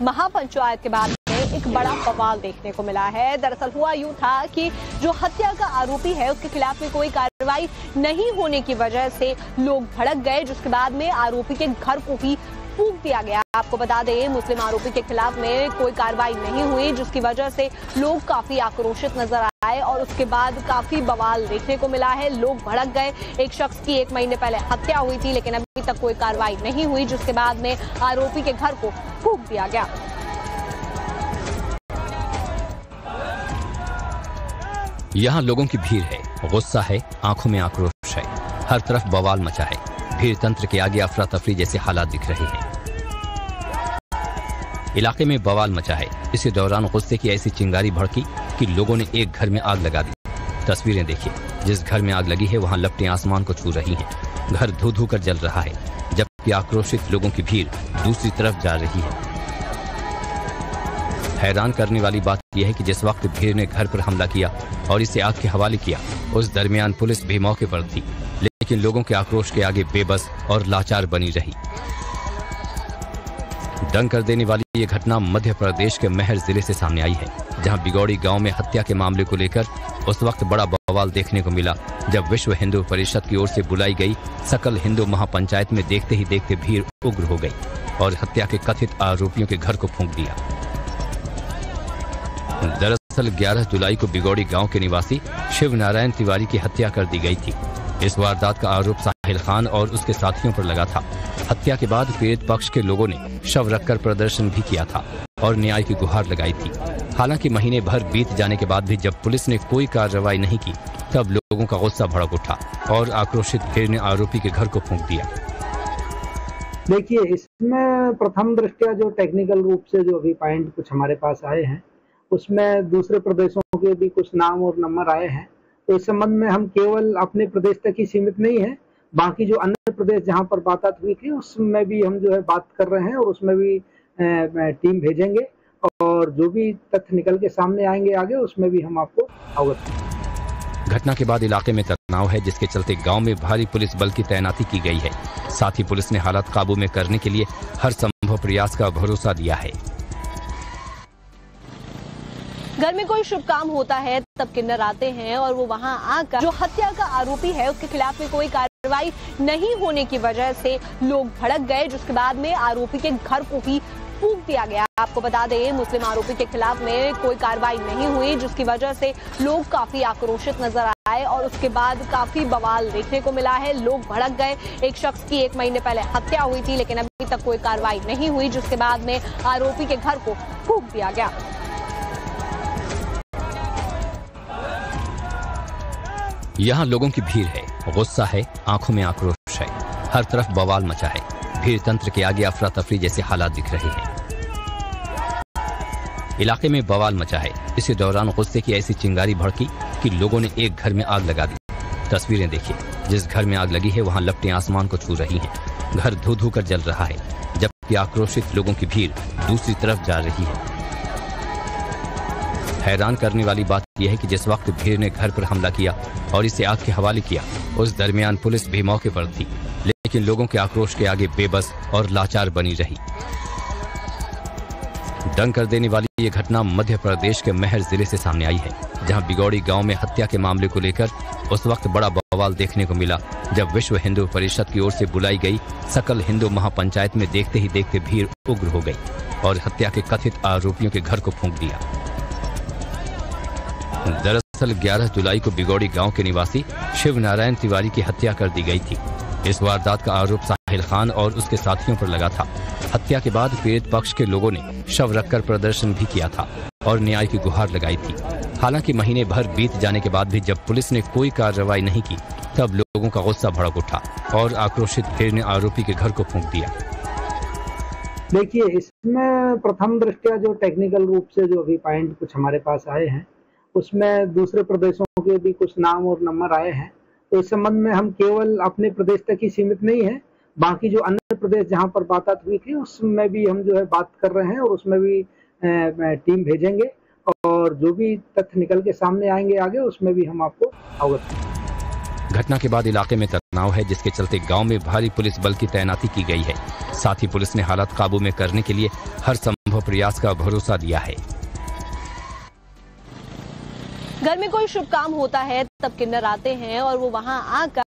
महापंचायत के बाद एक बड़ा बवाल देखने को मिला है। दरअसल हुआ यूं था कि जो हत्या का आरोपी है उसके खिलाफ में कोई कार्रवाई नहीं होने की वजह से लोग भड़क गए, जिसके बाद में आरोपी के घर को ही फूंक दिया गया। आपको बता दें, मुस्लिम आरोपी के खिलाफ में कोई कार्रवाई नहीं हुई, जिसकी वजह से लोग काफी आक्रोशित नजर आए और उसके बाद काफी बवाल देखने को मिला है। लोग भड़क गए। एक शख्स की 1 महीने पहले हत्या हुई थी, लेकिन अभी तक कोई कार्रवाई नहीं हुई, जिसके बाद में आरोपी के घर को फूंक दिया गया। यहाँ लोगों की भीड़ है, गुस्सा है, आंखों में आक्रोश है, हर तरफ बवाल मचा है। भीड़ तंत्र के आगे अफरा तफरी जैसे हालात दिख रहे हैं। इलाके में बवाल मचा है। इसी दौरान गुस्से की ऐसी चिंगारी भड़की कि लोगों ने एक घर में आग लगा दी। तस्वीरें देखिए, जिस घर में आग लगी है वहां लपटें आसमान को छू रही हैं। घर धू धू कर जल रहा है, जबकि आक्रोशित लोगों की भीड़ दूसरी तरफ जा रही है। हैरान करने वाली बात यह है कि जिस वक्त भीड़ ने घर पर हमला किया और इसे आग के हवाले किया, उस दरमियान पुलिस भी मौके पर थी, लेकिन लोगों के आक्रोश के आगे बेबस और लाचार बनी रही। दंग कर देने वाली ये घटना मध्य प्रदेश के महर जिले से सामने आई है, जहां बिगौड़ी गांव में हत्या के मामले को लेकर उस वक्त बड़ा बवाल देखने को मिला, जब विश्व हिंदू परिषद की ओर से बुलाई गई सकल हिंदू महापंचायत में देखते ही देखते भीड़ उग्र हो गई और हत्या के कथित आरोपियों के घर को फूंक दिया। दरअसल 11 जुलाई को बिगौड़ी गांव के निवासी शिव नारायण तिवारी की हत्या कर दी गई थी। इस वारदात का आरोप साहिल खान और उसके साथियों पर लगा था। हत्या के बाद पीड़ित पक्ष के लोगों ने शव रखकर प्रदर्शन भी किया था और न्याय की गुहार लगाई थी। हालांकि महीने भर बीत जाने के बाद भी जब पुलिस ने कोई कार्रवाई नहीं की, तब लोगों का गुस्सा भड़क उठा और आक्रोशित भीड़ ने आरोपी के घर को फूंक दिया। देखिए, इसमें प्रथम दृष्टया जो टेक्निकल रूप से जो अभी पॉइंट कुछ हमारे पास आए हैं, उसमें दूसरे प्रदेशों के भी कुछ नाम और नंबर आए हैं। तो इस संबंध में हम केवल अपने प्रदेश तक ही सीमित नहीं है, बाकी जो अन्य प्रदेश जहां पर बात हुई थी उसमें भी हम जो है बात कर रहे हैं और उसमें भी टीम भेजेंगे और जो भी तथ्य निकल के सामने आएंगे आगे, उसमें भी हम आपको अवगत। घटना के बाद इलाके में तनाव है, जिसके चलते गांव में भारी पुलिस बल की तैनाती की गई है। साथ ही पुलिस ने हालात काबू में करने के लिए हर संभव प्रयास का भरोसा दिया है। घर में कोई शुभ काम होता है तब किन्नर आते हैं और वो वहां आकर जो हत्या का आरोपी है उसके खिलाफ में कोई कार्रवाई नहीं होने की वजह से लोग भड़क गए, जिसके बाद में आरोपी के घर को ही फूंक दिया गया। आपको बता दें, मुस्लिम आरोपी के खिलाफ में कोई कार्रवाई नहीं हुई, जिसकी वजह से लोग काफी आक्रोशित नजर आए और उसके बाद काफी बवाल देखने को मिला है। लोग भड़क गए। एक शख्स की 1 महीने पहले हत्या हुई थी, लेकिन अभी तक कोई कार्रवाई नहीं हुई, जिसके बाद में आरोपी के घर को फूंक दिया गया। यहाँ लोगों की भीड़ है, गुस्सा है, आंखों में आक्रोश है, हर तरफ बवाल मचा है। भीड़ तंत्र के आगे अफरा तफरी जैसे हालात दिख रहे हैं। इलाके में बवाल मचा है। इसी दौरान गुस्से की ऐसी चिंगारी भड़की कि लोगों ने एक घर में आग लगा दी। तस्वीरें देखिए, जिस घर में आग लगी है वहां लपटें आसमान को छू रही हैं। घर धू धू कर जल रहा है, जबकि आक्रोशित लोगों की भीड़ दूसरी तरफ जा रही है। हैरान करने वाली बात यह है कि जिस वक्त भीड़ ने घर पर हमला किया और इसे आग के हवाले किया, उस दरमियान पुलिस भी मौके पर थी, लेकिन लोगों के आक्रोश के आगे बेबस और लाचार बनी रही। दंग कर देने वाली ये घटना मध्य प्रदेश के महर जिले से सामने आई है, जहां बिगौड़ी गांव में हत्या के मामले को लेकर उस वक्त बड़ा बवाल देखने को मिला, जब विश्व हिंदू परिषद की ओर से बुलाई गई सकल हिंदू महापंचायत में देखते ही देखते भीड़ उग्र हो गई और हत्या के कथित आरोपियों के घर को फूंक दिया। दरअसल 11 जुलाई को बिगौड़ी गांव के निवासी शिव नारायण तिवारी की हत्या कर दी गई थी। इस वारदात का आरोप साहिल खान और उसके साथियों पर लगा था। हत्या के बाद पीड़ित पक्ष के लोगों ने शव रखकर प्रदर्शन भी किया था और न्याय की गुहार लगाई थी। हालांकि महीने भर बीत जाने के बाद भी जब पुलिस ने कोई कार्रवाई नहीं की, तब लोगों का गुस्सा भड़क उठा और आक्रोशित भीड़ ने आरोपी के घर को फूंक दिया। देखिए, इसमें प्रथम दृष्टया जो टेक्निकल रूप से जो अभी पॉइंट कुछ हमारे पास आए हैं, उसमें दूसरे प्रदेशों के भी कुछ नाम और नंबर आए हैं। तो इस संबंध में हम केवल अपने प्रदेश तक ही सीमित नहीं है, बाकी जो अन्य प्रदेश जहां पर बात हुई थी उसमें भी हम जो है बात कर रहे हैं और उसमें भी टीम भेजेंगे और जो भी तथ्य निकल के सामने आएंगे आगे, उसमें भी हम आपको अवगत। घटना के बाद इलाके में तनाव है, जिसके चलते गांव में भारी पुलिस बल की तैनाती की गई है। साथ ही पुलिस ने हालात काबू में करने के लिए हर संभव प्रयास का भरोसा दिया है। घर में कोई शुभ काम होता है तब किन्नर आते हैं और वो वहां आकर